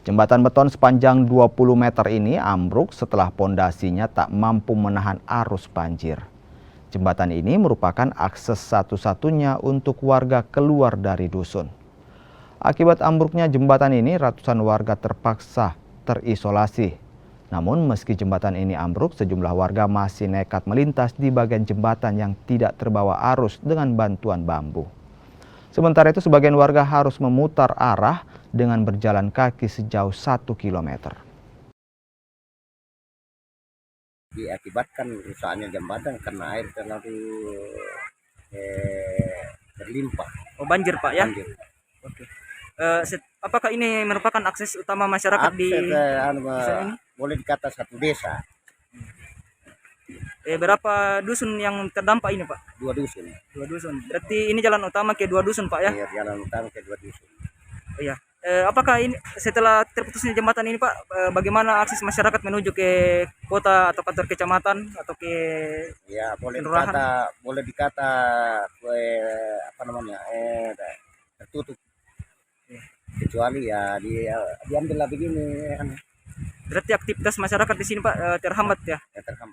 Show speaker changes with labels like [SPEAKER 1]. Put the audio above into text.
[SPEAKER 1] Jembatan beton sepanjang 20 meter ini ambruk setelah pondasinya tak mampu menahan arus banjir. Jembatan ini merupakan akses satu-satunya untuk warga keluar dari dusun. Akibat ambruknya jembatan ini, ratusan warga terpaksa terisolasi. Namun meski jembatan ini ambruk, sejumlah warga masih nekat melintas di bagian jembatan yang tidak terbawa arus dengan bantuan bambu. Sementara itu, sebagian warga harus memutar arah dengan berjalan kaki sejauh 1 kilometer.
[SPEAKER 2] Diakibatkan rusaknya jembatan karena air terlalu berlimpah.
[SPEAKER 3] Oh, banjir Pak ya?
[SPEAKER 2] Banjir.
[SPEAKER 3] Oke. Apakah ini merupakan akses utama masyarakat
[SPEAKER 2] Akses,
[SPEAKER 3] di desa ini?
[SPEAKER 2] boleh dikata satu desa,
[SPEAKER 3] Berapa dusun yang terdampak ini Pak?
[SPEAKER 2] 2 dusun.
[SPEAKER 3] 2 dusun. Berarti ini jalan utama ke 2 dusun Pak ya?
[SPEAKER 2] Iya, jalan utama ke 2 dusun.
[SPEAKER 3] Iya. Apakah ini setelah terputusnya jembatan ini Pak, bagaimana akses masyarakat menuju ke kota atau kantor kecamatan atau ke
[SPEAKER 2] Ya,
[SPEAKER 3] kelurahan?
[SPEAKER 2] boleh dikata apa namanya? Tertutup. Kecuali ya diambil lah begini kan,
[SPEAKER 3] Berarti aktivitas masyarakat di sini Pak terhambat ya?
[SPEAKER 2] ya terhambat.